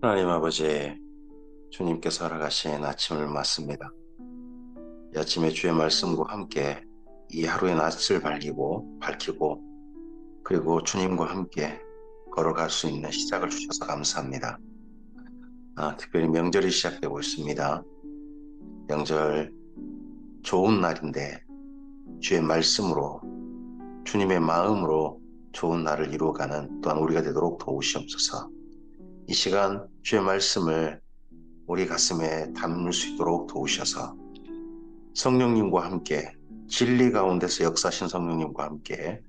하나님 아버지, 주님께서 허락하신 아침을 맞습니다. 이 아침에 주의 말씀과 함께 이 하루의 낯을 밝히고, 그리고 주님과 함께 걸어갈 수 있는 시작을 주셔서 감사합니다. 특별히 명절이 시작되고 있습니다. 명절 좋은 날인데 주의 말씀으로, 주님의 마음으로 좋은 날을 이루어가는 또한 우리가 되도록 도우시옵소서. 이 시간 주의 말씀을 우리 가슴에 담을 수 있도록 도우셔서 성령님과 함께 진리 가운데서 역사하신 성령님과 함께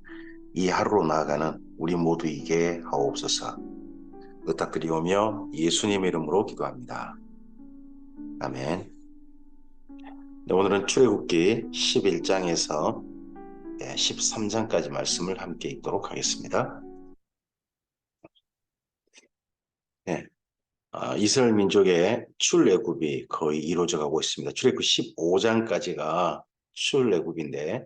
이 하루로 나아가는 우리 모두에게 하옵소서. 부탁드리오며 예수님의 이름으로 기도합니다. 아멘. 네, 오늘은 출애굽기 11장에서 13장까지 말씀을 함께 읽도록 하겠습니다. 네, 이스라엘 민족의 출애굽이 거의 이루어져 가고 있습니다. 출애굽 15장까지가 출애굽인데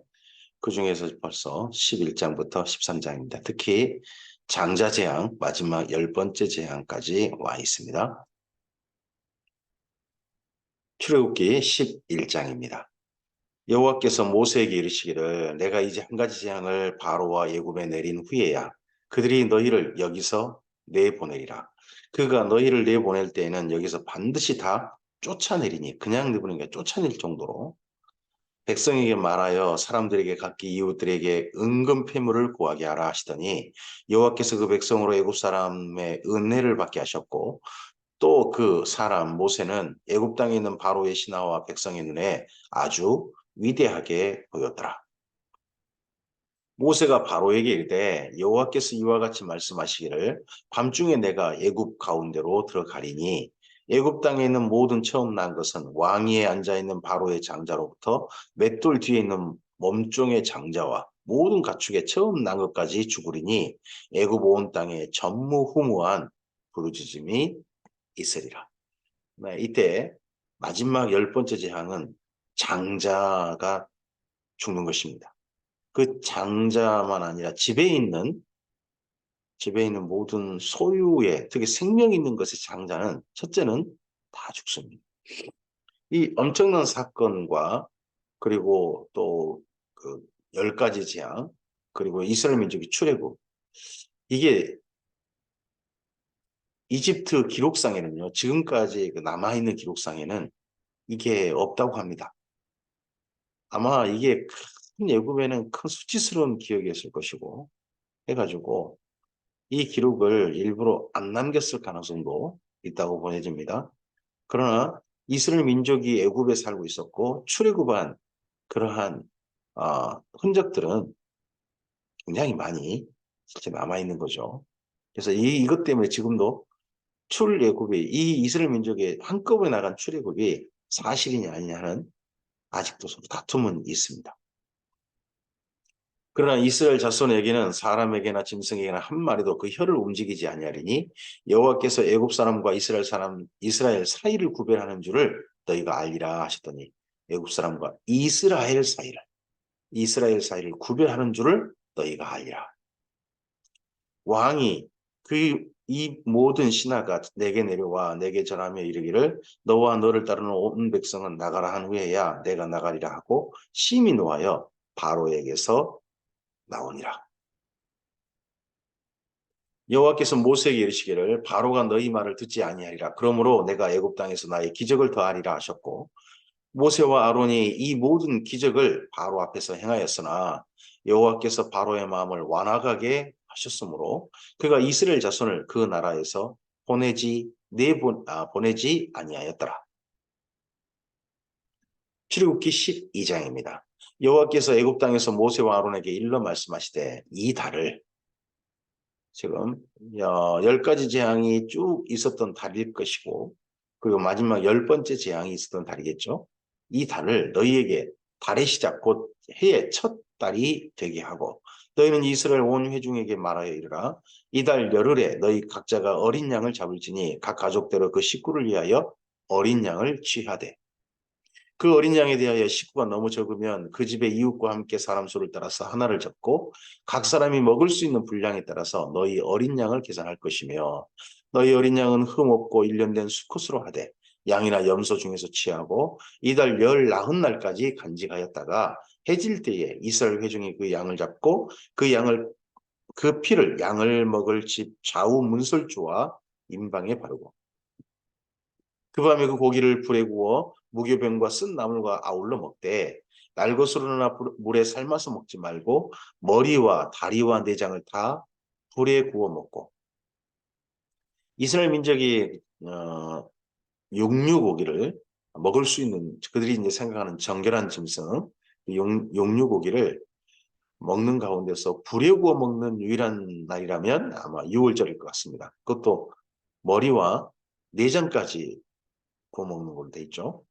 그 중에서 벌써 11장부터 13장입니다. 특히 장자 재앙, 마지막 10번째 재앙까지 와 있습니다. 출애굽기 11장입니다. 여호와께서 모세에게 이르시기를 내가 이제 한 가지 재앙을 바로와 애굽에 내린 후에야 그들이 너희를 여기서 내보내리라. 그가 너희를 내보낼 때에는 여기서 반드시 다 쫓아내리니 그냥 내보내니까 쫓아낼 정도로 백성에게 말하여 사람들에게 각기 이웃들에게 은금 패물을 구하게 하라 하시더니 여호와께서 그 백성으로 애굽 사람의 은혜를 받게 하셨고 또 그 사람 모세는 애굽 땅에 있는 바로의 신하와 백성의 눈에 아주 위대하게 보였더라. 모세가 바로에게 이르되 여호와께서 이와 같이 말씀하시기를 밤중에 내가 애굽 가운데로 들어가리니 애굽 땅에 있는 모든 처음 난 것은 왕위에 앉아 있는 바로의 장자로부터 맷돌 뒤에 있는 몸종의 장자와 모든 가축의 처음 난 것까지 죽으리니 애굽 온 땅에 전무후무한 부르짖음이 있으리라. 네, 이때 마지막 10번째 재앙은 장자가 죽는 것입니다. 그 장자만 아니라 집에 있는 모든 소유의, 특히 생명 있는 것의 장자는 첫째는 다 죽습니다. 이 엄청난 사건과 그리고 또 그 10가지 재앙, 그리고 이스라엘 민족의 출애굽, 이게 이집트 기록상에는요, 지금까지 남아있는 기록상에는 이게 없다고 합니다. 아마 이게 큰 애굽에는 큰 수치스러운 기억이었을 것이고 해가지고 이 기록을 일부러 안 남겼을 가능성도 있다고 보여집니다. 그러나 이스라엘 민족이 애굽에 살고 있었고 출애굽한 그러한 흔적들은 굉장히 많이 실제 남아있는 거죠. 그래서 이것 때문에 지금도 출애굽이 이 이스라엘 민족의 한꺼번에 나간 출애굽이 사실이냐 아니냐 하는 아직도 서로 다툼은 있습니다. 그러나 이스라엘 자손에게는 사람에게나 짐승에게나 한 마리도 그 혀를 움직이지 아니하리니 여호와께서 애굽 사람과 이스라엘 사이를 구별하는 줄을 너희가 알리라 하셨더니 애굽 사람과 이스라엘 사이를 구별하는 줄을 너희가 알리라. 왕이 이 모든 신하가 내게 내려와 내게 전하며 이르기를 너와 너를 따르는 온 백성은 나가라 한 후에야 내가 나가리라 하고 심히 노하여 바로에게서 나오니라. 여호와께서 모세에게 이르시기를 바로가 너희 말을 듣지 아니하리라. 그러므로 내가 애굽 땅에서 나의 기적을 더하리라 하셨고 모세와 아론이 이 모든 기적을 바로 앞에서 행하였으나 여호와께서 바로의 마음을 완악하게 하셨으므로 그가 이스라엘 자손을 그 나라에서 보내지 아니하였더라. 출애굽기 12장입니다. 여호와께서 애굽 땅에서 모세와 아론에게 일러 말씀하시되 이 달을 지금 10가지 재앙이 쭉 있었던 달일 것이고 그리고 마지막 10번째 재앙이 있었던 달이겠죠. 이 달을 너희에게 달의 시작 곧 해의 첫 달이 되게 하고 너희는 이스라엘 온 회중에게 말하여 이르라 이 달 열흘에 너희 각자가 어린 양을 잡을지니 각 가족대로 그 식구를 위하여 어린 양을 취하되 그 어린 양에 대하여 식구가 너무 적으면 그 집의 이웃과 함께 사람 수를 따라서 하나를 잡고 각 사람이 먹을 수 있는 분량에 따라서 너희 어린 양을 계산할 것이며 너희 어린 양은 흠없고 일련된 수컷으로 하되 양이나 염소 중에서 취하고 이달 열 나흔 날까지 간직하였다가 해질 때에 이스라엘 회중이 그 양을 잡고 그 피를 양을 먹을 집 좌우 문설주와 임방에 바르고 그 밤에 그 고기를 불에 구워 무교병과 쓴 나물과 아울러 먹되 날것으로나 물에 삶아서 먹지 말고 머리와 다리와 내장을 다 불에 구워 먹고 이스라엘 민족이 육류고기를 먹을 수 있는 그들이 이제 생각하는 정결한 짐승 육류고기를 먹는 가운데서 불에 구워 먹는 유일한 날이라면 아마 6월절일 것 같습니다. 그것도 머리와 내장까지 구워 먹는 걸로 돼 있죠.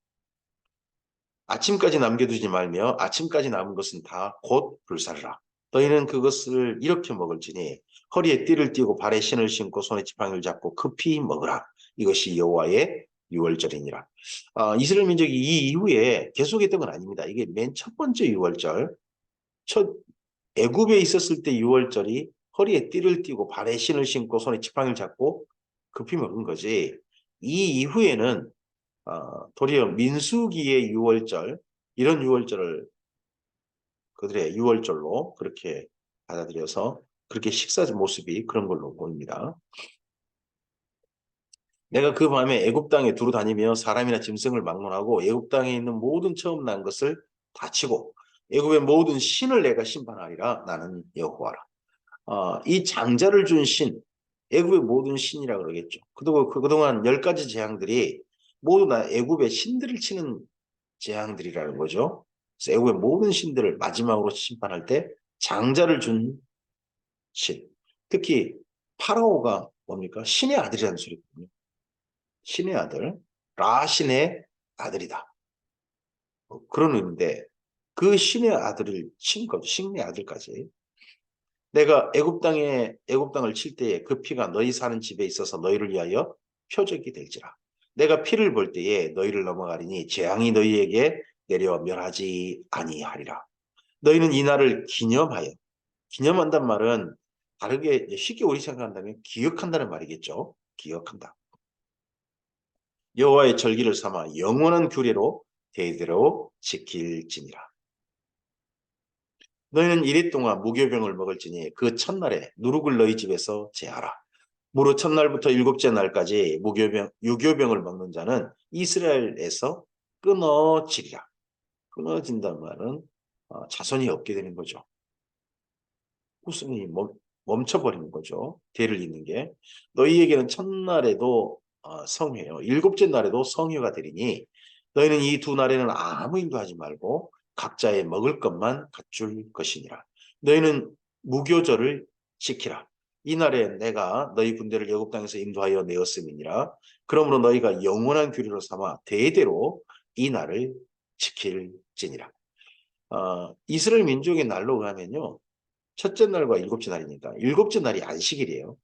아침까지 남겨두지 말며 아침까지 남은 것은 다 곧 불사르라. 너희는 그것을 이렇게 먹을지니 허리에 띠를 띠고 발에 신을 신고 손에 지팡이를 잡고 급히 먹으라. 이것이 여호와의 유월절이니라. 이스라엘 민족이 이 이후에 계속했던 건 아닙니다. 이게 맨 첫 번째 유월절, 첫 애굽에 있었을 때 유월절이 허리에 띠를 띠고 발에 신을 신고 손에 지팡이를 잡고 급히 먹은 거지. 이 이후에는 도리어 민수기의 유월절 이런 유월절을 그들의 유월절로 그렇게 받아들여서 그렇게 식사 모습이 그런 걸로 보입니다. 내가 그 밤에 애굽 땅에 두루 다니며 사람이나 짐승을 막론하고 애굽 땅에 있는 모든 처음 난 것을 다 치고 애굽의 모든 신을 내가 심판하리라. 나는 여호와라. 이 장자를 준 신, 애굽의 모든 신이라 그러겠죠. 그동안 10가지 재앙들이 모두 다 애굽의 신들을 치는 재앙들이라는 거죠. 그래서 애굽의 모든 신들을 마지막으로 심판할 때 장자를 준 신. 특히 파라오가 뭡니까? 신의 아들이라는 소리거든요. 신의 아들, 라신의 아들이다. 그런 의미인데 그 신의 아들을 친 거죠. 신의 아들까지. 내가 애굽 땅을 칠 때에 그 피가 너희 사는 집에 있어서 너희를 위하여 표적이 될지라. 내가 피를 볼 때에 너희를 넘어가리니 재앙이 너희에게 내려 멸하지 아니하리라. 너희는 이 날을 기념하여 기념한단 말은 다르게 쉽게 우리 생각한다면 기억한다는 말이겠죠. 기억한다. 여호와의 절기를 삼아 영원한 규례로 대대로 지킬지니라. 너희는 이리 동안 무교병을 먹을지니 그 첫날에 누룩을 너희 집에서 제하라. 무릇 첫날부터 일곱째 날까지 유교병을 먹는 자는 이스라엘에서 끊어지리라. 끊어진단 말은 자손이 없게 되는 거죠. 후손이 멈춰버리는 거죠. 대를 잇는 게. 너희에게는 첫날에도 성회요. 일곱째 날에도 성회가 되리니 너희는 이 두 날에는 아무 일도 하지 말고 각자의 먹을 것만 갖출 것이니라. 너희는 무교절을 지키라. 이 날에 내가 너희 군대를 애굽 땅에서 인도하여 내었음이니라. 그러므로 너희가 영원한 규례로 삼아 대대로 이 날을 지킬지니라. 이스라엘 민족의 날로 가면요. 첫째 날과 일곱째 날이니까 일곱째 날이 안식일이에요.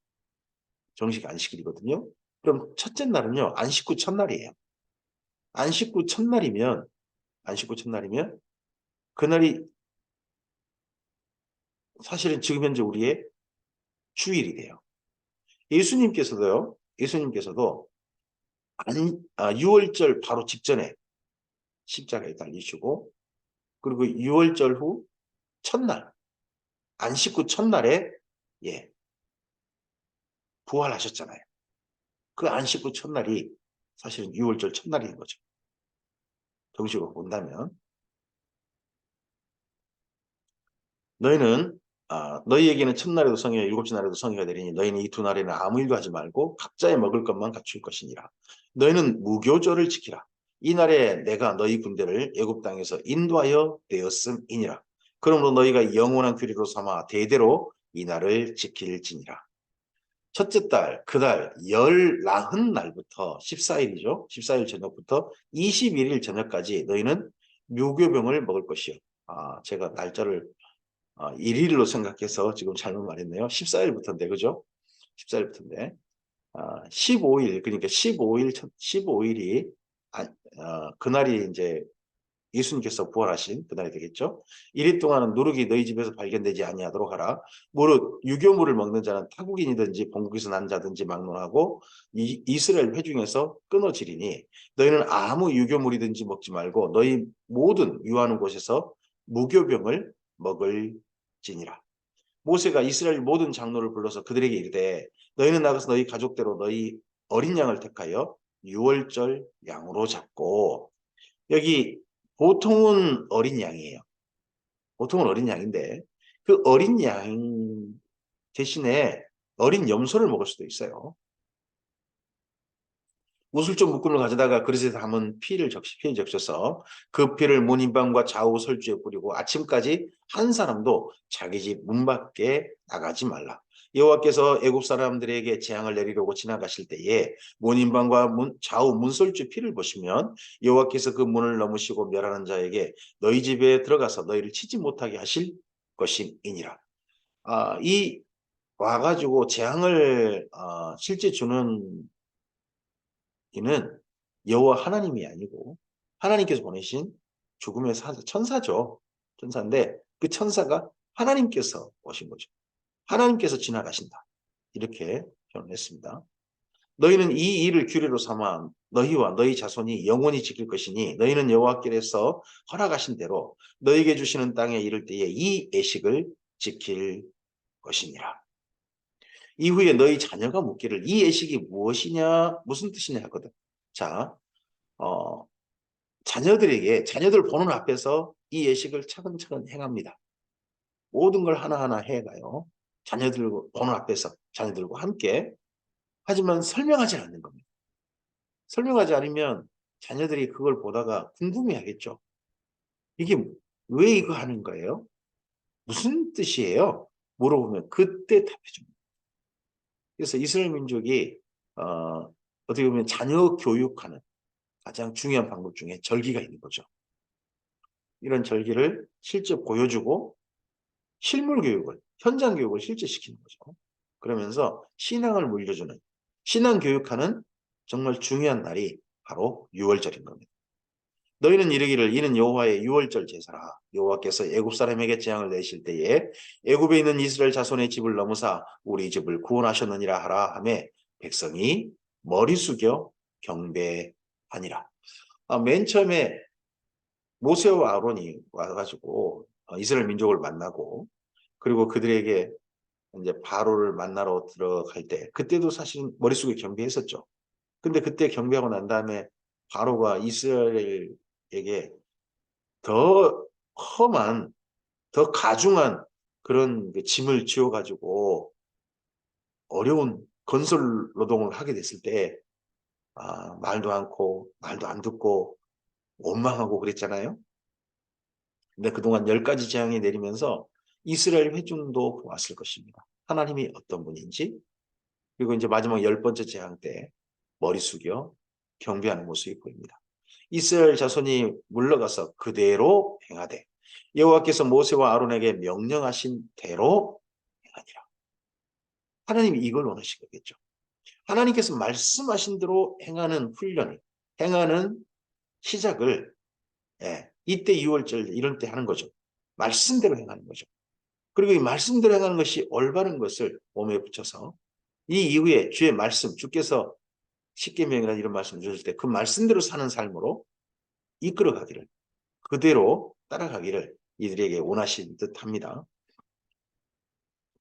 정식 안식일이거든요. 그럼 첫째 날은요. 안식 후 첫날이에요. 안식 후 첫날이면 안식 후 첫날이면 그날이 사실은 지금 현재 우리의 주일이 돼요. 예수님께서도 6월절 바로 직전에 십자가에 달리시고 그리고 6월절 후 첫날 안식 후 첫날에 예 부활하셨잖아요. 그 안식 후 첫날이 사실은 6월절 첫날인 거죠. 정식으로 본다면 너희에게는 첫날에도 성의와 일곱째 날에도 성의가 되리니 너희는 이 두 날에는 아무 일도 하지 말고 각자의 먹을 것만 갖출 것이니라. 너희는 무교절을 지키라. 이 날에 내가 너희 군대를 애굽 땅에서 인도하여 내었음이니라. 그러므로 너희가 영원한 규례로 삼아 대대로 이 날을 지킬지니라. 첫째 달, 그달 열 나흔 날부터 14일이죠. 14일 저녁부터 21일 저녁까지 너희는 무교병을 먹을 것이요. 제가 날짜를 1일로 생각해서 지금 잘못 말했네요. 14일부터인데, 그죠? 14일부터인데, 15일, 그러니까 15일이, 그날이 이제 예수님께서 부활하신 그날이 되겠죠. 이리 동안은 누룩이 너희 집에서 발견되지 아니하도록 하라. 무릇 유교물을 먹는 자는 타국인이든지 본국에서 난 자든지 막론하고 이스라엘 회중에서 끊어지리니 너희는 아무 유교물이든지 먹지 말고 너희 모든 유하는 곳에서 무교병을 먹을지니라. 모세가 이스라엘 모든 장로를 불러서 그들에게 이르되 너희는 나가서 너희 가족대로 너희 어린 양을 택하여 유월절 양으로 잡고, 여기 보통은 어린 양이에요. 보통은 어린 양인데 그 어린 양 대신에 어린 염소를 먹을 수도 있어요. 우슬점 묶음을 가져다가 그릇에 담은 피를 적셔서 그 피를 문인방과 좌우 설주에 뿌리고 아침까지 한 사람도 자기 집 문 밖에 나가지 말라. 여호와께서 애굽 사람들에게 재앙을 내리려고 지나가실 때에 문인방과 좌우 문설주 피를 보시면 여호와께서 그 문을 넘으시고 멸하는 자에게 너희 집에 들어가서 너희를 치지 못하게 하실 것이니라. 이 와가지고 재앙을 실제 주는 이는 여호와 하나님이 아니고 하나님께서 보내신 죽음의 천사죠. 천사인데 그 천사가 하나님께서 오신 거죠. 하나님께서 지나가신다. 이렇게 표현했습니다. 너희는 이 일을 규례로 삼아 너희와 너희 자손이 영원히 지킬 것이니 너희는 여호와께서 허락하신 대로 너희에게 주시는 땅에 이를 때에 이 예식을 지킬 것이니라. 이후에 너희 자녀가 묻기를 이 예식이 무엇이냐 무슨 뜻이냐 하거든. 자, 자녀들 보는 앞에서 이 예식을 차근차근 행합니다. 모든 걸 하나하나 해가요. 자녀들 보는 앞에서 자녀들과 함께. 하지만 설명하지 않는 겁니다. 설명하지 않으면 자녀들이 그걸 보다가 궁금해하겠죠. 이게 왜 이거 하는 거예요? 무슨 뜻이에요? 물어보면 그때 답해 줍니다. 그래서 이스라엘 민족이 어떻게 보면 자녀 교육하는 가장 중요한 방법 중에 절기가 있는 거죠. 이런 절기를 실제 보여주고 실물 교육을, 현장 교육을 실제 시키는 거죠. 그러면서 신앙을 물려주는, 신앙 교육하는 정말 중요한 날이 바로 유월절인 겁니다. 너희는 이르기를 이는 여호와의 유월절 제사라. 여호와께서 애굽 사람에게 재앙을 내실 때에 애굽에 있는 이스라엘 자손의 집을 넘으사 우리 집을 구원하셨느니라 하라 하며 백성이 머리 숙여 경배하니라. 맨 처음에 모세와 아론이 와가지고 이스라엘 민족을 만나고 그리고 그들에게 이제 바로를 만나러 들어갈 때 그때도 사실 머릿속에 경배했었죠. 근데 그때 경배하고 난 다음에 바로가 이스라엘에게 더 험한, 더 가중한 그런 짐을 지어가지고 어려운 건설 노동을 하게 됐을 때 말도 않고 말도 안 듣고 원망하고 그랬잖아요. 근데 그동안 10가지 재앙이 내리면서 이스라엘 회중도 왔을 것입니다. 하나님이 어떤 분인지, 그리고 이제 마지막 10번째 재앙 때 머리 숙여 경배하는 모습이 보입니다. 이스라엘 자손이 물러가서 그대로 행하되 여호와께서 모세와 아론에게 명령하신 대로 행하니라. 하나님이 이걸 원하신 거겠죠. 하나님께서 말씀하신 대로 행하는 훈련을, 행하는 시작을 이때 6월절 이럴 때 하는 거죠. 말씀대로 행하는 거죠. 그리고 이 말씀대로 행하는 것이 올바른 것을 몸에 붙여서 이 이후에 주의 말씀, 주께서 십계명이나 이런 말씀을 주실 때 그 말씀대로 사는 삶으로 이끌어가기를, 그대로 따라가기를 이들에게 원하신 듯합니다.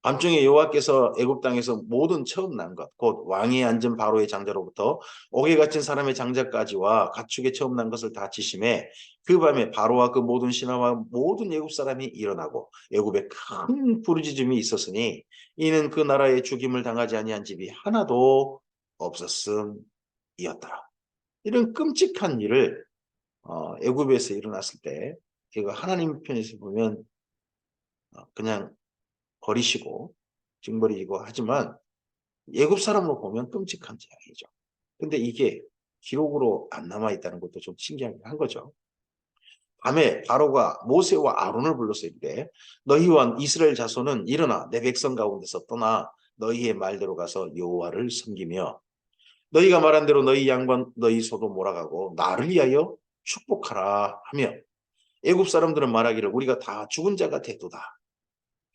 밤중에 여호와께서 애굽 땅에서 모든 처음 난 것, 곧 왕위에 앉은 바로의 장자로부터 옥에 갇힌 사람의 장자까지와 가축의 처음 난 것을 다 치심에 그 밤에 바로와 그 모든 신하와 모든 애굽 사람이 일어나고 애굽에 큰 부르짖음이 있었으니 이는 그 나라에 죽임을 당하지 아니한 집이 하나도 없었음이었더라. 이런 끔찍한 일을 애굽에서 일어났을 때 이거 하나님 편에서 보면 그냥 버리시고 징벌이고 하지만 애굽 사람으로 보면 끔찍한 재앙이죠. 근데 이게 기록으로 안 남아 있다는 것도 좀 신기한 거죠. 밤에 바로가 모세와 아론을 불러서 이르되 너희와 이스라엘 자손은 일어나 내 백성 가운데서 떠나 너희의 말대로 가서 여호와를 섬기며 너희가 말한 대로 너희 양반 너희 소도 몰아가고 나를 위하여 축복하라 하며 애굽 사람들은 말하기를 우리가 다 죽은 자가 되도다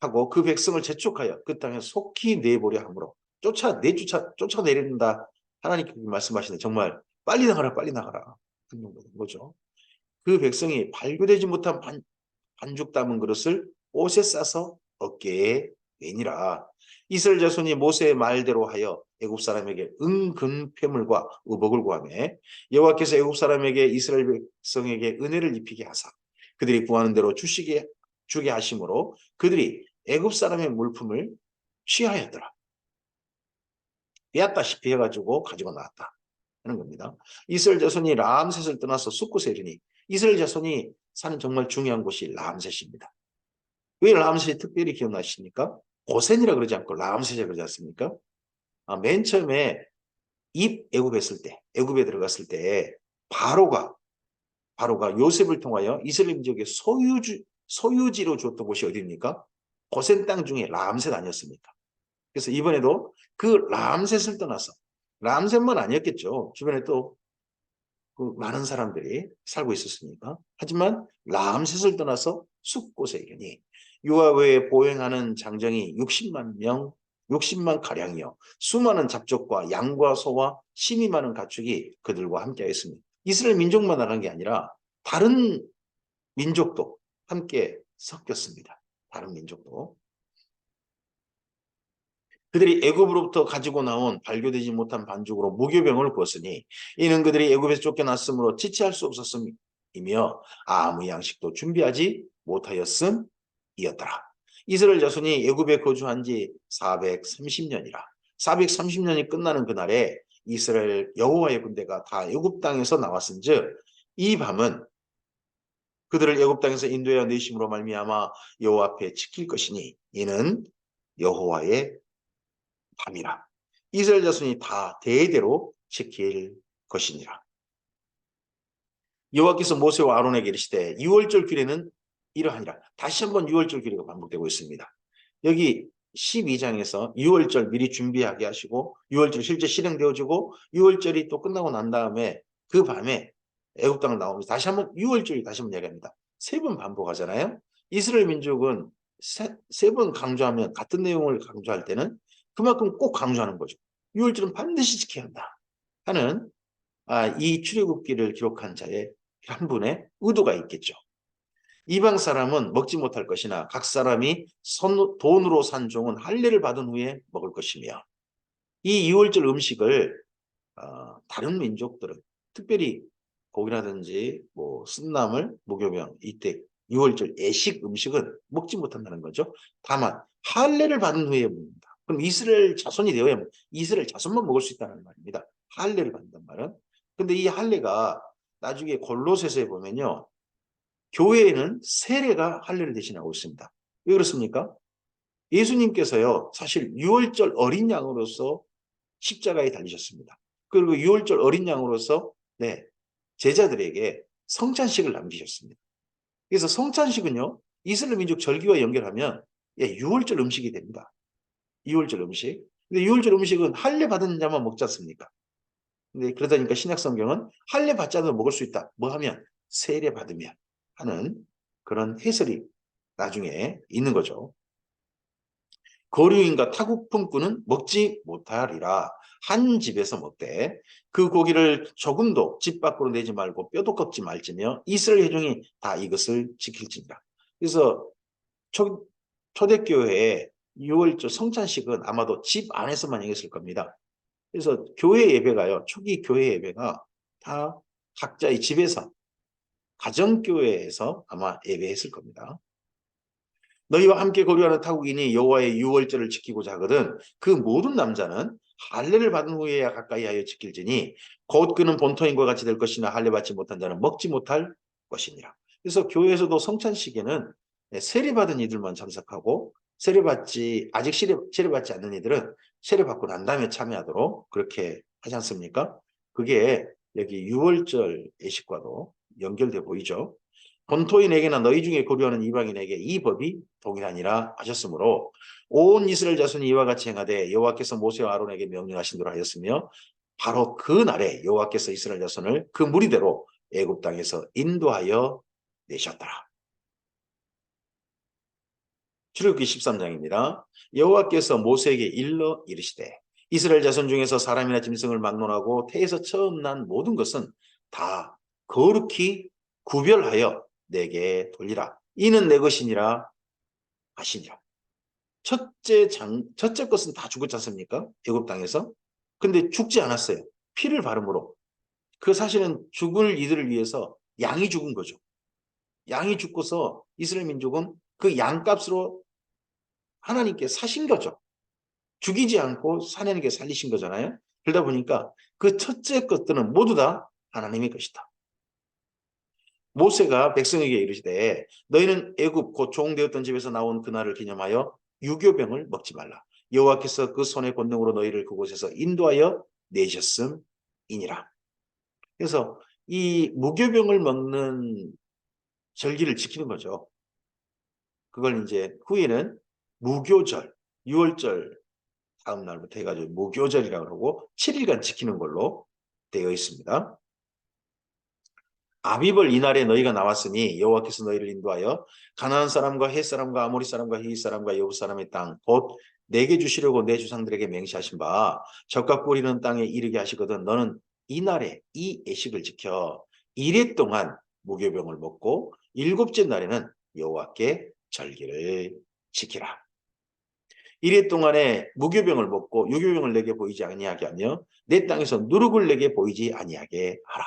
하고 그 백성을 재촉하여 그 땅에 속히 내보려 하므로 쫓아내린다. 하나님께서 말씀하시는데 정말 빨리 나가라 빨리 나가라 하는 거죠. 그 백성이 발교되지 못한 반죽 담은 그릇을 옷에 싸서 어깨에 매니라. 이스라엘 자손이 모세의 말대로 하여 애굽 사람에게 은근폐물과 의복을 구하매 여호와께서 애굽 사람에게 이스라엘 백성에게 은혜를 입히게 하사 그들이 구하는 대로 주게 하심으로 그들이 애굽 사람의 물품을 취하였더라. 빼앗다시피 해가지고 가지고 나왔다 하는 겁니다. 이스라엘 자손이 람셋을 떠나서 숫곳에 이르니 이스라엘 자손이 사는 정말 중요한 곳이 람셋입니다. 왜 람셋이 특별히 기억나십니까? 고센이라 그러지 않고 람셋이라 그러지 않습니까? 맨 처음에 애굽에 들어갔을 때 바로가 요셉을 통하여 이스라엘 민족의 소유지로 줬던 곳이 어디입니까? 고센 땅 중에 람셋 아니었습니까? 그래서 이번에도 그 람셋을 떠나서 람셋만 아니었겠죠. 주변에 또 그 많은 사람들이 살고 있었으니까. 하지만 람셋을 떠나서 숲곳에 이르니 유아외에 보행하는 장정이 60만 가량이요. 수많은 잡족과 양과 소와 심이 많은 가축이 그들과 함께하였습니다. 이스라엘 민족만 나간 게 아니라 다른 민족도 함께 섞였습니다. 다른 민족도. 그들이 애굽으로부터 가지고 나온 발교되지 못한 반죽으로 무교병을 구웠으니 이는 그들이 애굽에서 쫓겨났으므로 지체할 수 없었음이며 아무 양식도 준비하지 못하였음이었더라. 이스라엘 자손이 애굽에 거주한 지 430년이라. 430년이 끝나는 그날에 이스라엘 여호와의 군대가 다 애굽 땅에서 나왔은즉 이 밤은 그들을 애굽 땅에서 인도하여 내심으로 말미암아 여호와 앞에 지킬 것이니 이는 여호와의 밤이라. 이스라엘 자손이 다 대대로 지킬 것이니라. 여호와께서 모세와 아론에게 이르시되 유월절 규례는 이러하니라. 다시 한번 유월절 규례가 반복되고 있습니다. 여기 12장에서 유월절 미리 준비하게 하시고 유월절 실제 실행되어지고 유월절이 또 끝나고 난 다음에 그 밤에 애굽 땅을 나오면서 다시 한번 유월절이 다시 한번 얘기합니다. 3번 반복하잖아요. 이스라엘 민족은 세 번 강조하면 같은 내용을 강조할 때는 그만큼 꼭 강조하는 거죠. 유월절은 반드시 지켜야 한다 하는 이 출애굽기를 기록한 자의 한 분의 의도가 있겠죠. 이방 사람은 먹지 못할 것이나 각 사람이 돈으로 산 종은 할례를 받은 후에 먹을 것이며 이 유월절 음식을 다른 민족들은 특별히 고기라든지 뭐 쓴나물, 무교병 이때 유월절 예식 음식은 먹지 못한다는 거죠. 다만 할례를 받은 후에 먹는다. 그럼 이스라엘 자손이 되어야 이스라엘 자손만 먹을 수 있다는 말입니다. 할례를 받는단 말은. 근데 이 할례가 나중에 골로새서에 보면요. 교회에는 세례가 할례를 대신하고 있습니다. 왜 그렇습니까? 예수님께서요. 사실 유월절 어린 양으로서 십자가에 달리셨습니다. 그리고 유월절 어린 양으로서 제자들에게 성찬식을 남기셨습니다. 그래서 성찬식은요. 이스라엘 민족 절기와 연결하면 유월절 음식이 됩니다. 유월절 음식. 근데 유월절 음식은 할례 받은 자만 먹지 않습니까? 근데 그러다 보니까 신약 성경은 할례 받지 않아도 먹을 수 있다. 뭐 하면? 세례 받으면 하는 그런 해설이 나중에 있는 거죠. 거류인과 타국 품꾼은 먹지 못하리라. 한 집에서 먹되 그 고기를 조금도 집 밖으로 내지 말고 뼈도 꺾지 말지며 이스라엘 회중이 다 이것을 지킬지니라. 그래서 초대교회의 6월절 성찬식은 아마도 집 안에서만 있을 겁니다. 그래서 교회 예배가요. 초기 교회 예배가 다 각자의 집에서 가정교회에서 아마 예배했을 겁니다. 너희와 함께 거류하는 타국인이 여호와의 유월절을 지키고자 하거든 그 모든 남자는 할례를 받은 후에야 가까이 하여 지킬지니 곧 그는 본토인과 같이 될 것이나 할례 받지 못한 자는 먹지 못할 것이니라. 그래서 교회에서도 성찬식에는 세례받은 이들만 참석하고 아직 세례받지 않는 이들은 세례받고 난 다음에 참여하도록 그렇게 하지 않습니까? 그게 여기 유월절 예식과도 연결돼 보이죠. 본토인에게나 너희 중에 거류하는 이방인에게 이 법이 동일하니라 하셨으므로 온 이스라엘 자손이 이와 같이 행하되 여호와께서 모세와 아론에게 명령하신 대로 하였으며 바로 그 날에 여호와께서 이스라엘 자손을 그 무리대로 애굽 땅에서 인도하여 내셨더라. 출애굽기 13장입니다. 여호와께서 모세에게 일러 이르시되 이스라엘 자손 중에서 사람이나 짐승을 막론하고 태에서 처음 난 모든 것은 다 거룩히 구별하여 내게 돌리라. 이는 내 것이니라 하시니라. 첫째 것은 다 죽었지 않습니까? 애굽 땅에서. 근데 죽지 않았어요. 피를 바름으로. 그 사실은 죽을 이들을 위해서 양이 죽은 거죠. 양이 죽고서 이스라엘 민족은 그 양값으로 하나님께 사신 거죠. 죽이지 않고 하나님께 살리신 거잖아요. 그러다 보니까 그 첫째 것들은 모두 다 하나님의 것이다. 모세가 백성에게 이르시되 너희는 애굽 곧 종되었던 집에서 나온 그날을 기념하여 유교병을 먹지 말라. 여호와께서 그 손의 권능으로 너희를 그곳에서 인도하여 내셨음이니라. 그래서 이 무교병을 먹는 절기를 지키는 거죠. 그걸 이제 후에는 무교절, 6월절 다음 날부터 해가지고 무교절이라고 그러고 7일간 지키는 걸로 되어 있습니다. 아비벌 이날에 너희가 나왔으니 여호와께서 너희를 인도하여 가나안 사람과 헷 사람과 아모리 사람과 히윗 사람과 여부 사람의 땅 곧 내게 주시려고 내 조상들에게 맹세하신 바 적과 뿌리는 땅에 이르게 하시거든 너는 이날에 이 예식을 지켜 이래 동안 무교병을 먹고 일곱째 날에는 여호와께 절기를 지키라. 이래 동안에 무교병을 먹고 유교병을 내게 보이지 아니하게 하며 내 땅에서 누룩을 내게 보이지 아니하게 하라.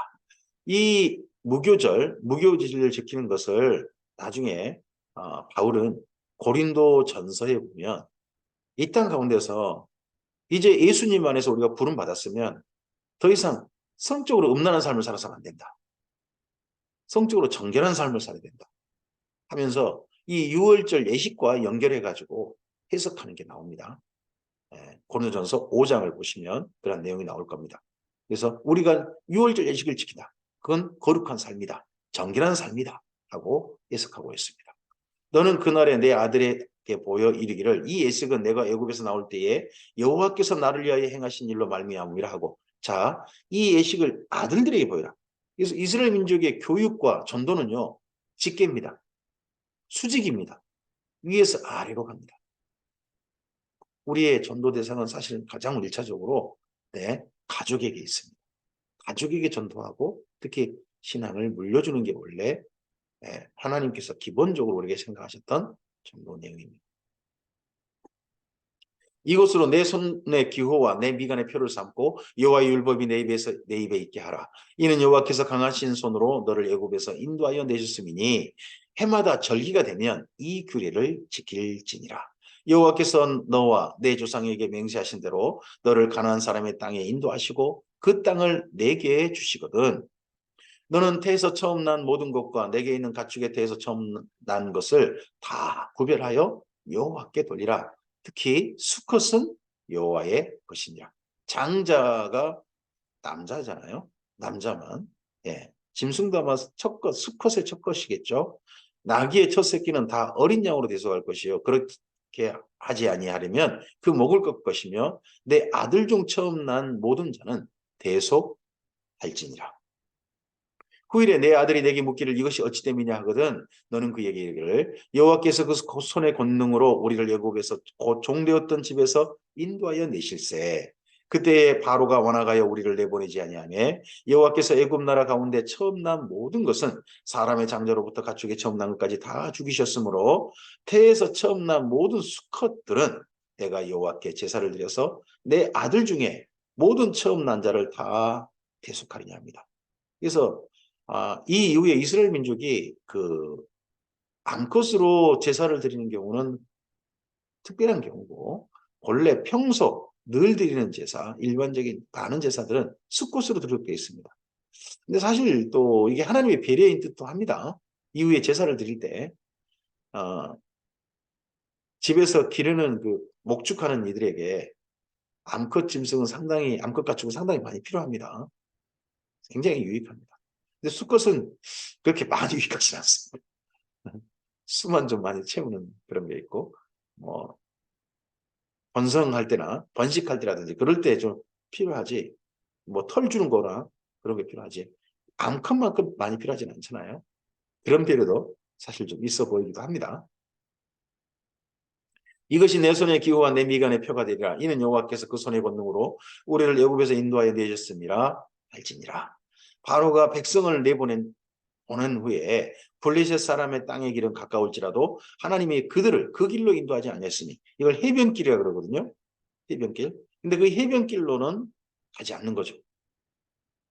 이 무교절을 지키는 것을 나중에 바울은 고린도 전서에 보면 이 땅 가운데서 이제 예수님 안에서 우리가 부름 받았으면 더 이상 성적으로 음란한 삶을 살아서는 안 된다. 성적으로 정결한 삶을 살아야 된다. 하면서 이 유월절 예식과 연결해가지고 해석하는 게 나옵니다. 고린도전서 5장을 보시면 그런 내용이 나올 겁니다. 그래서 우리가 유월절 예식을 지키다. 그건 거룩한 삶이다. 정결한 삶이다. 하고 해석하고 있습니다. 너는 그날에 내 아들에게 보여 이르기를 이 예식은 내가 애굽에서 나올 때에 여호와께서 나를 위하여 행하신 일로 말미암음이라 하고 자, 이 예식을 아들들에게 보여라. 그래서 이스라엘 민족의 교육과 전도는요. 직계입니다. 수직입니다. 위에서 아래로 갑니다. 우리의 전도 대상은 사실 가장 1차적으로 가족에게 있습니다. 가족에게 전도하고 특히 신앙을 물려주는 게 원래 하나님께서 기본적으로 우리에게 생각하셨던 전도 내용입니다. 이것으로 내 손의 기호와 내 미간의 표를 삼고 여호와의 율법이 내 입에 있게 하라. 이는 여호와께서 강하신 손으로 너를 애굽에서 인도하여 내셨음이니 해마다 절기가 되면 이 규례를 지킬지니라. 여호와께서 너와 내 조상에게 맹세하신 대로 너를 가나안 사람의 땅에 인도하시고 그 땅을 내게 주시거든. 너는 태에서 처음 난 모든 것과 내게 있는 가축의 태에서 처음 난 것을 다 구별하여 여호와께 돌리라. 특히 수컷은 여호와의 것이니라. 장자가 남자잖아요. 남자만. 짐승도 아마 첫것, 수컷의 첫것이겠죠. 나귀의 첫 새끼는 다 어린 양으로 대속할 것이요. 그렇게 하지 아니하려면 그 먹을 것이며 내 아들 중 처음 난 모든 자는 대속할지니라. 후일에 내 아들이 내게 묻기를 이것이 어찌 됨이냐 하거든 너는 그에게 이르기를 여호와께서 그 손의 권능으로 우리를 애굽에서 곧 종되었던 집에서 인도하여 내실세. 그때 바로가 원하가여 우리를 내보내지 아니하며 여호와께서 애굽 나라 가운데 처음 난 모든 것은 사람의 장자로부터 가축의 처음 난 것까지 다 죽이셨으므로 태에서 처음 난 모든 수컷들은 내가 여호와께 제사를 드려서 내 아들 중에 모든 처음 난 자를 다 대속하리냐 합니다. 그래서 이 이후에 이스라엘 민족이 그 암컷으로 제사를 드리는 경우는 특별한 경우고 본래 평소 늘 드리는 제사, 일반적인 많은 제사들은 수컷으로 드릴 게 있습니다. 근데 사실 또 이게 하나님의 배려인 뜻도 합니다. 이후에 제사를 드릴 때 집에서 기르는 그 목축하는 이들에게 암컷 짐승은 상당히 암컷 가축은 상당히 많이 필요합니다. 굉장히 유익합니다. 근데 수컷은 그렇게 많이 유익하지 않습니다. 수만 좀 많이 채우는 그런 게 있고, 뭐, 번성할 때나 번식할 때라든지 그럴 때 좀 필요하지, 뭐 털 주는 거나 그런 게 필요하지. 암컷만큼 많이 필요하지는 않잖아요. 그런 배려도 사실 좀 있어 보이기도 합니다. 이것이 내 손의 기호와 내 미간의 표가 되리라. 이는 여호와께서 그 손의 권능으로 우리를 애굽에서 인도하여 내셨음이라 할지니라. 바로가 백성을 보낸 후에 블레셋 사람의 땅의 길은 가까울지라도 하나님이 그들을 그 길로 인도하지 않았으니, 이걸 해변길이라 그러거든요. 해변길. 근데 그 해변길로는 가지 않는 거죠.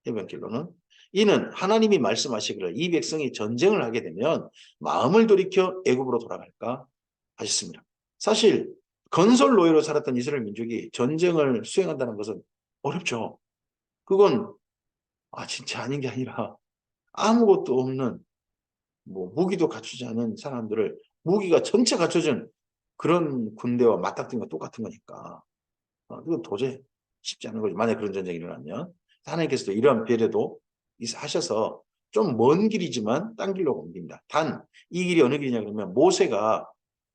해변길로는. 이는 하나님이 말씀하시기를 이 백성이 전쟁을 하게 되면 마음을 돌이켜 애굽으로 돌아갈까 하셨습니다. 사실 건설 노예로 살았던 이스라엘 민족이 전쟁을 수행한다는 것은 어렵죠. 그건 진짜 아닌 게 아니라 아무것도 없는, 뭐 무기도 갖추지 않은 사람들을 무기가 전체 갖춰진 그런 군대와 맞닥뜨린 거 똑같은 거니까 이건 도저히 쉽지 않은 거죠. 만약 그런 전쟁이 일어나면. 하나님께서도 이러한 배려도 하셔서 좀 먼 길이지만 딴 길로 옮깁니다. 단 이 길이 어느 길이냐 그러면 모세가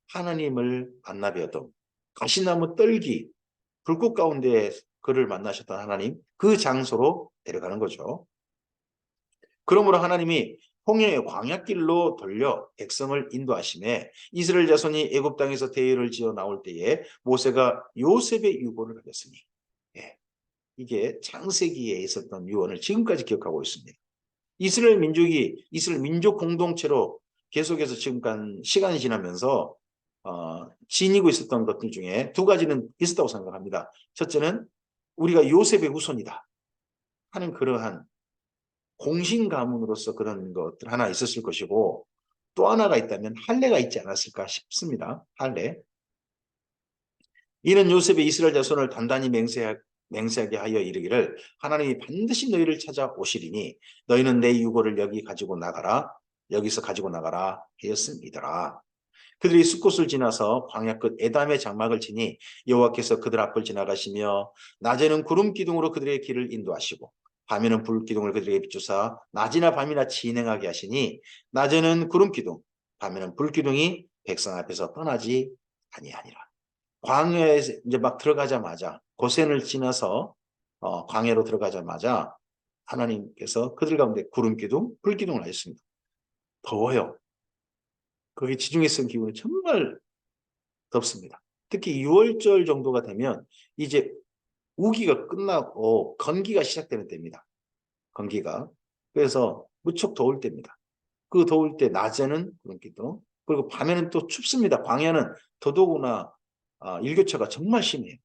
하나님을 만나 뵈었던 가시나무 떨기 불꽃 가운데 그를 만나셨던 하나님, 그 장소로 데려가는 거죠. 그러므로 하나님이 홍해의 광야길로 돌려 백성을 인도하심에 이스라엘 자손이 애굽 땅에서 대회를 지어 나올 때에 모세가 요셉의 유고를 가졌으니, 예, 이게 창세기에 있었던 유언을 지금까지 기억하고 있습니다. 이스라엘 민족 공동체로 계속해서 지금까지 시간이 지나면서 지니고 있었던 것들 중에 두 가지는 있었다고 생각합니다. 첫째는 우리가 요셉의 후손이다 하는 그러한 공신 가문으로서 그런 것들 하나 있었을 것이고, 또 하나가 있다면 할례가 있지 않았을까 싶습니다. 할례. 이는 요셉의 이스라엘 자손을 단단히 맹세하게 하여 이르기를 하나님이 반드시 너희를 찾아오시리니 너희는 내 유고를 여기서 가지고 나가라 하였음이더라. 그들이 숫곳을 지나서 광야 끝 에담의 장막을 지니 여호와께서 그들 앞을 지나가시며 낮에는 구름 기둥으로 그들의 길을 인도하시고 밤에는 불 기둥을 그들에게 비추사 낮이나 밤이나 진행하게 하시니 낮에는 구름 기둥, 밤에는 불 기둥이 백성 앞에서 떠나지 아니하니라. 광야에 이제 막 들어가자마자, 고센을 지나서 광야로 들어가자마자 하나님께서 그들 가운데 구름 기둥, 불 기둥을 하셨습니다. 더워요. 거기 지중해 성 기온이 정말 덥습니다. 특히 6월절 정도가 되면 이제 우기가 끝나고 건기가 시작되는 때입니다. 건기가. 그래서 무척 더울 때입니다. 그 더울 때 낮에는 구름 기둥, 그리고 밤에는 또 춥습니다. 광야는 더더구나 일교차가 정말 심해요.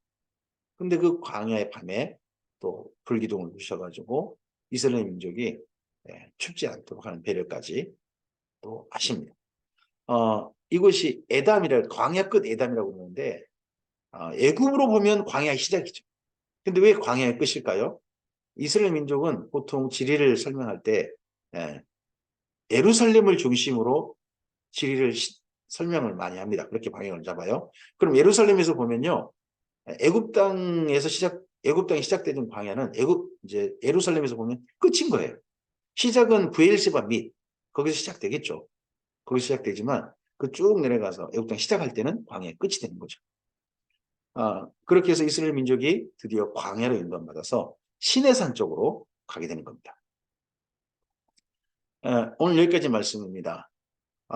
근데 그 광야의 밤에 또 불기둥을 부셔가지고 이스라엘 민족이 춥지 않도록 하는 배려까지 또 하십니다. 이것이 광야 끝 에담이라고 그러는데, 애굽으로 보면 광야의 시작이죠. 근데 왜 광야의 끝일까요? 이스라엘 민족은 보통 지리를 설명할 때 예루살렘을 중심으로 지리를 설명을 많이 합니다. 그렇게 방향을 잡아요. 그럼 예루살렘에서 보면요, 애굽 땅이 시작되는 광야는 이제 예루살렘에서 보면 끝인 거예요. 시작은 브엘시바 및 거기서 시작되겠죠. 거기서 시작되지만 그 쭉 내려가서 애굽 땅 시작할 때는 광야의 끝이 되는 거죠. 그렇게 해서 이스라엘 민족이 드디어 광야로 인도받아서 시내산 쪽으로 가게 되는 겁니다. 오늘 여기까지 말씀입니다.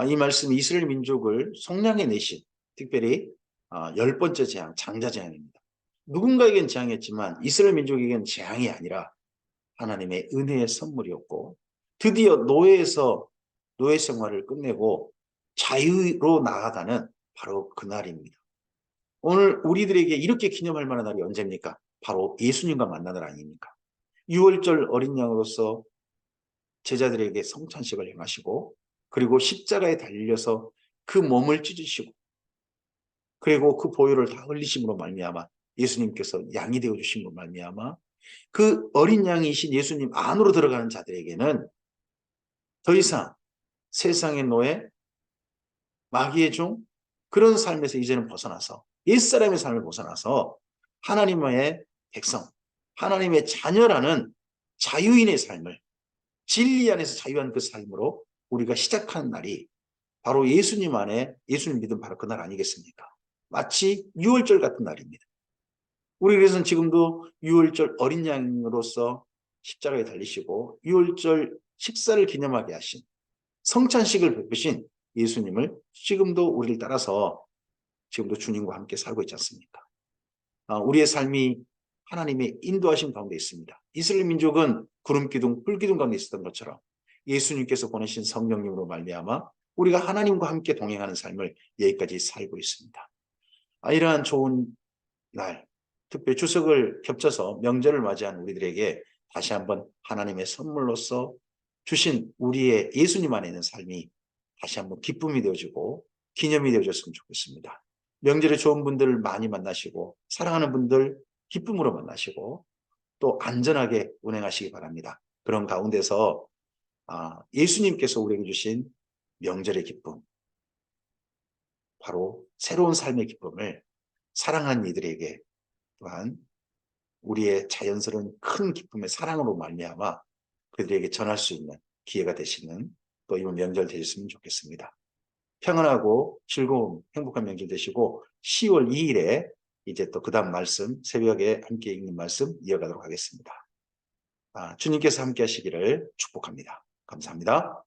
이 말씀이 이스라엘 민족을 속량해 내신, 특별히 10번째 재앙, 장자 재앙입니다. 누군가에겐 재앙이었지만 이스라엘 민족에겐 재앙이 아니라 하나님의 은혜의 선물이었고, 드디어 노예 생활을 끝내고 자유로 나아가는 바로 그날입니다. 오늘 우리들에게 이렇게 기념할 만한 날이 언제입니까? 바로 예수님과 만나는 날 아닙니까? 6월절 어린 양으로서 제자들에게 성찬식을 행하시고, 그리고 십자가에 달려서 그 몸을 찢으시고, 그리고 그 보혈을 다 흘리심으로 말미암아 예수님께서 양이 되어 주심으로 말미암아 그 어린 양이신 예수님 안으로 들어가는 자들에게는 더 이상 세상의 노예, 마귀의 종, 그런 삶에서 이제는 벗어나서 옛사람의 삶을 벗어나서 하나님의 백성, 하나님의 자녀라는 자유인의 삶을, 진리 안에서 자유한 그 삶으로 우리가 시작하는 날이 바로 예수님 믿음 바로 그날 아니겠습니까? 마치 6월절 같은 날입니다. 우리 그래서 지금도 6월절 어린 양으로서 십자가에 달리시고 6월절 식사를 기념하게 하신 성찬식을 베푸신 예수님을 지금도 우리를 따라서 지금도 주님과 함께 살고 있지 않습니까? 우리의 삶이 하나님의 인도하심 가운데 있습니다. 이스라엘 민족은 구름기둥, 불기둥 가운데 있었던 것처럼 예수님께서 보내신 성령님으로 말미암아 우리가 하나님과 함께 동행하는 삶을 여기까지 살고 있습니다. 이러한 좋은 날, 특별히 추석을 겹쳐서 명절을 맞이한 우리들에게 다시 한번 하나님의 선물로서 주신 우리의 예수님 안에 있는 삶이 다시 한번 기쁨이 되어지고 기념이 되어졌으면 좋겠습니다. 명절에 좋은 분들을 많이 만나시고 사랑하는 분들 기쁨으로 만나시고 또 안전하게 운행하시기 바랍니다. 그런 가운데서 예수님께서 우리에게 주신 명절의 기쁨, 바로 새로운 삶의 기쁨을 사랑하는 이들에게 또한 우리의 자연스러운 큰 기쁨의 사랑으로 말미암아 그들에게 전할 수 있는 기회가 되시는 또 이번 명절 되셨으면 좋겠습니다. 평안하고 즐거운 행복한 명절 되시고 10월 2일에 이제 또 그 다음 말씀 새벽에 함께 읽는 말씀 이어가도록 하겠습니다. 주님께서 함께 하시기를 축복합니다. 감사합니다.